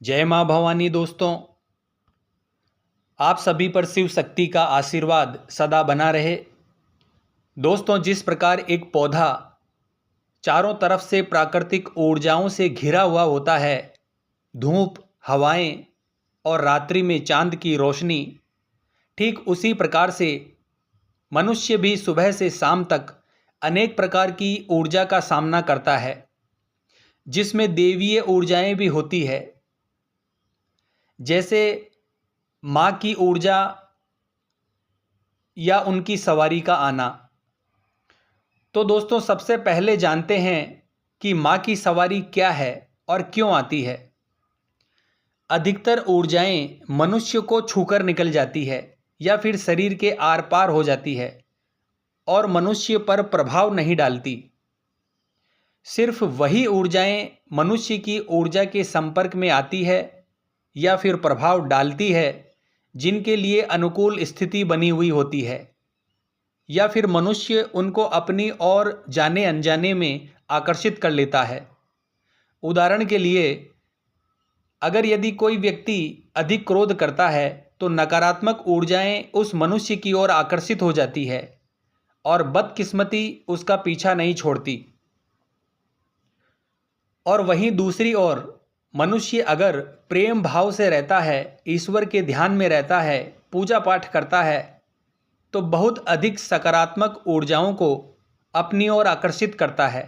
जय माँ भवानी। दोस्तों, आप सभी पर शिव शक्ति का आशीर्वाद सदा बना रहे। दोस्तों, जिस प्रकार एक पौधा चारों तरफ से प्राकृतिक ऊर्जाओं से घिरा हुआ होता है, धूप, हवाएं और रात्रि में चांद की रोशनी, ठीक उसी प्रकार से मनुष्य भी सुबह से शाम तक अनेक प्रकार की ऊर्जा का सामना करता है, जिसमें देवीय ऊर्जाएं भी होती है, जैसे माँ की ऊर्जा या उनकी सवारी का आना। तो दोस्तों, सबसे पहले जानते हैं कि माँ की सवारी क्या है और क्यों आती है। अधिकतर ऊर्जाएं मनुष्य को छूकर निकल जाती है या फिर शरीर के आर पार हो जाती है और मनुष्य पर प्रभाव नहीं डालती। सिर्फ वही ऊर्जाएं मनुष्य की ऊर्जा के संपर्क में आती है या फिर प्रभाव डालती है जिनके लिए अनुकूल स्थिति बनी हुई होती है, या फिर मनुष्य उनको अपनी ओर जाने अनजाने में आकर्षित कर लेता है। उदाहरण के लिए, अगर यदि कोई व्यक्ति अधिक क्रोध करता है तो नकारात्मक ऊर्जाएं उस मनुष्य की ओर आकर्षित हो जाती है और बदकिस्मती उसका पीछा नहीं छोड़ती। और वहीं दूसरी ओर मनुष्य अगर प्रेम भाव से रहता है, ईश्वर के ध्यान में रहता है, पूजा पाठ करता है, तो बहुत अधिक सकारात्मक ऊर्जाओं को अपनी ओर आकर्षित करता है।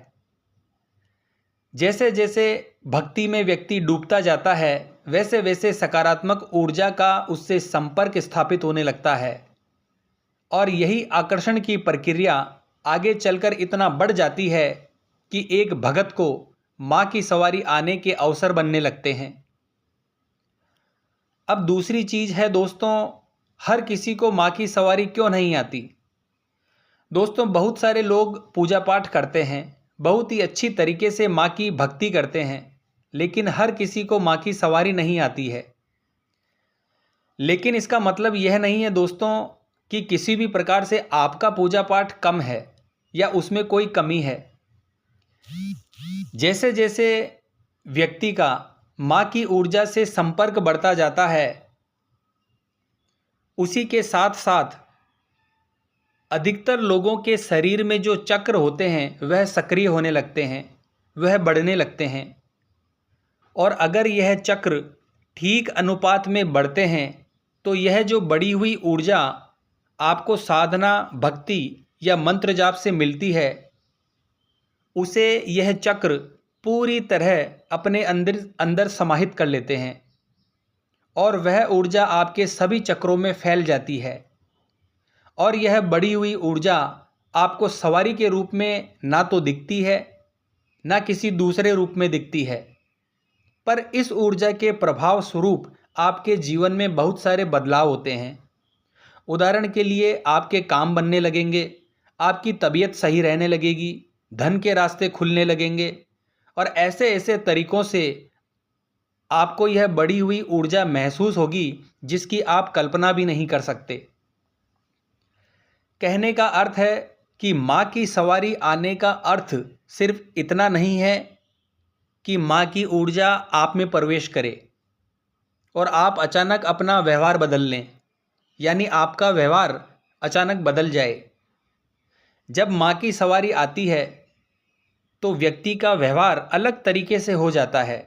जैसे जैसे भक्ति में व्यक्ति डूबता जाता है, वैसे वैसे सकारात्मक ऊर्जा का उससे संपर्क स्थापित होने लगता है और यही आकर्षण की प्रक्रिया आगे चलकर इतना बढ़ जाती है कि एक भगत को माँ की सवारी आने के अवसर बनने लगते हैं। अब दूसरी चीज है दोस्तों, हर किसी को माँ की सवारी क्यों नहीं आती। दोस्तों, बहुत सारे लोग पूजा पाठ करते हैं, बहुत ही अच्छी तरीके से माँ की भक्ति करते हैं, लेकिन हर किसी को माँ की सवारी नहीं आती है। लेकिन इसका मतलब यह नहीं है दोस्तों कि किसी भी प्रकार से आपका पूजा पाठ कम है या उसमें कोई कमी है। जैसे जैसे व्यक्ति का माँ की ऊर्जा से संपर्क बढ़ता जाता है, उसी के साथ साथ अधिकतर लोगों के शरीर में जो चक्र होते हैं वह सक्रिय होने लगते हैं, वह बढ़ने लगते हैं। और अगर यह चक्र ठीक अनुपात में बढ़ते हैं तो यह जो बढ़ी हुई ऊर्जा आपको साधना, भक्ति या मंत्र जाप से मिलती है, उसे यह चक्र पूरी तरह अपने अंदर अंदर समाहित कर लेते हैं और वह ऊर्जा आपके सभी चक्रों में फैल जाती है। और यह बढ़ी हुई ऊर्जा आपको सवारी के रूप में ना तो दिखती है, ना किसी दूसरे रूप में दिखती है, पर इस ऊर्जा के प्रभाव स्वरूप आपके जीवन में बहुत सारे बदलाव होते हैं। उदाहरण के लिए, आपके काम बनने लगेंगे, आपकी तबीयत सही रहने लगेगी, धन के रास्ते खुलने लगेंगे और ऐसे ऐसे तरीकों से आपको यह बढ़ी हुई ऊर्जा महसूस होगी जिसकी आप कल्पना भी नहीं कर सकते। कहने का अर्थ है कि माँ की सवारी आने का अर्थ सिर्फ इतना नहीं है कि माँ की ऊर्जा आप में प्रवेश करे और आप अचानक अपना व्यवहार बदल लें, यानी आपका व्यवहार अचानक बदल जाए। जब माँ की सवारी आती है तो व्यक्ति का व्यवहार अलग तरीके से हो जाता है।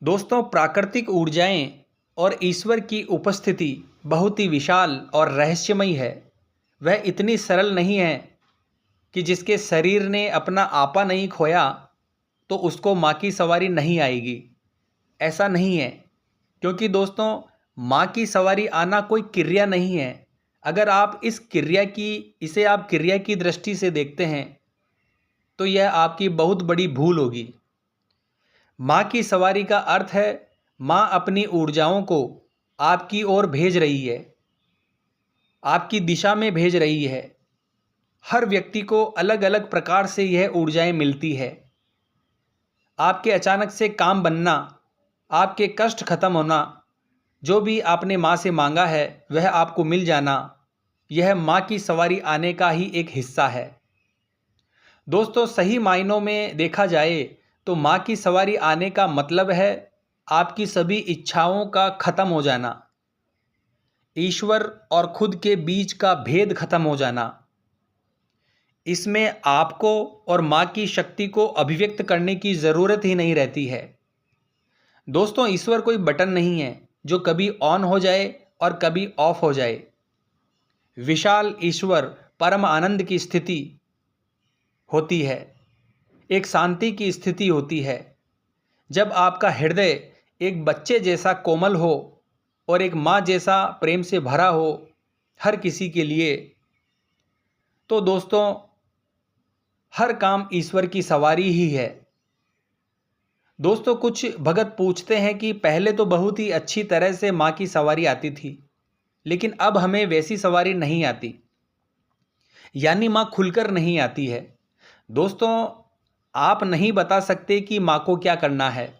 दोस्तों, प्राकृतिक ऊर्जाएं और ईश्वर की उपस्थिति बहुत ही विशाल और रहस्यमयी है। वह इतनी सरल नहीं है कि जिसके शरीर ने अपना आपा नहीं खोया तो उसको माँ की सवारी नहीं आएगी। ऐसा नहीं है, क्योंकि दोस्तों, माँ की सवारी आना कोई क्रिया नहीं है। अगर आप इसे आप क्रिया की दृष्टि से देखते हैं तो यह आपकी बहुत बड़ी भूल होगी। माँ की सवारी का अर्थ है माँ अपनी ऊर्जाओं को आपकी ओर भेज रही है, आपकी दिशा में भेज रही है। हर व्यक्ति को अलग अलग प्रकार से यह ऊर्जाएं मिलती है। आपके अचानक से काम बनना, आपके कष्ट खत्म होना, जो भी आपने माँ से मांगा है वह आपको मिल जाना, यह माँ की सवारी आने का ही एक हिस्सा है। दोस्तों, सही मायनों में देखा जाए तो माँ की सवारी आने का मतलब है आपकी सभी इच्छाओं का खत्म हो जाना, ईश्वर और खुद के बीच का भेद खत्म हो जाना। इसमें आपको और माँ की शक्ति को अभिव्यक्त करने की ज़रूरत ही नहीं रहती है। दोस्तों, ईश्वर कोई बटन नहीं है जो कभी ऑन हो जाए और कभी ऑफ हो जाए। विशाल ईश्वर परम आनंद की स्थिति होती है, एक शांति की स्थिति होती है। जब आपका हृदय एक बच्चे जैसा कोमल हो और एक माँ जैसा प्रेम से भरा हो हर किसी के लिए, तो दोस्तों हर काम ईश्वर की सवारी ही है। दोस्तों, कुछ भगत पूछते हैं कि पहले तो बहुत ही अच्छी तरह से माँ की सवारी आती थी, लेकिन अब हमें वैसी सवारी नहीं आती, यानी माँ खुलकर नहीं आती है। दोस्तों, आप नहीं बता सकते कि माँ को क्या करना है।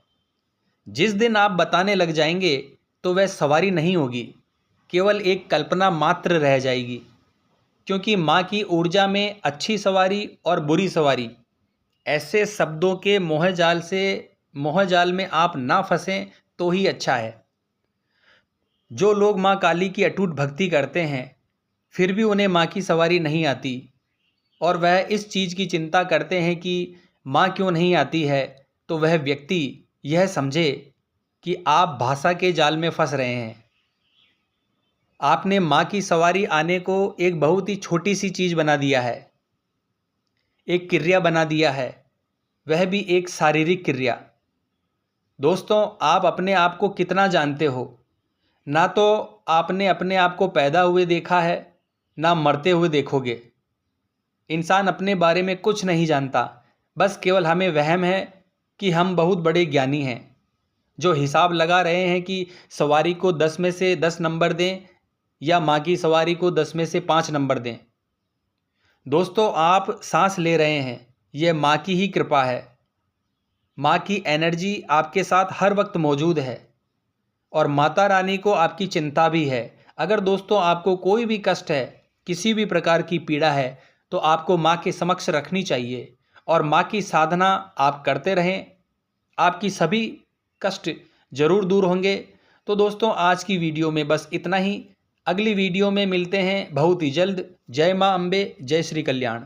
जिस दिन आप बताने लग जाएंगे तो वह सवारी नहीं होगी, केवल एक कल्पना मात्र रह जाएगी। क्योंकि माँ की ऊर्जा में अच्छी सवारी और बुरी सवारी, ऐसे शब्दों के मोहजाल में आप ना फंसें तो ही अच्छा है। जो लोग माँ काली की अटूट भक्ति करते हैं फिर भी उन्हें माँ की सवारी नहीं आती और वह इस चीज़ की चिंता करते हैं कि माँ क्यों नहीं आती है, तो वह व्यक्ति यह समझे कि आप भाषा के जाल में फंस रहे हैं। आपने माँ की सवारी आने को एक बहुत ही छोटी सी चीज़ बना दिया है, एक क्रिया बना दिया है, वह भी एक शारीरिक क्रिया। दोस्तों, आप अपने आप को कितना जानते हो? ना तो आपने अपने आप को पैदा हुए देखा है, ना मरते हुए देखोगे। इंसान अपने बारे में कुछ नहीं जानता, बस केवल हमें वहम है कि हम बहुत बड़े ज्ञानी हैं, जो हिसाब लगा रहे हैं कि सवारी को 10 में से 10 नंबर दें या माँ की सवारी को 10 में से 5 नंबर दें। दोस्तों, आप सांस ले रहे हैं, यह माँ की ही कृपा है। माँ की एनर्जी आपके साथ हर वक्त मौजूद है और माता रानी को आपकी चिंता भी है। अगर दोस्तों आपको कोई भी कष्ट है, किसी भी प्रकार की पीड़ा है, तो आपको माँ के समक्ष रखनी चाहिए और माँ की साधना आप करते रहें, आपकी सभी कष्ट जरूर दूर होंगे। तो दोस्तों, आज की वीडियो में बस इतना ही। अगली वीडियो में मिलते हैं बहुत ही जल्द। जय माँ अम्बे, जय श्री कल्याण।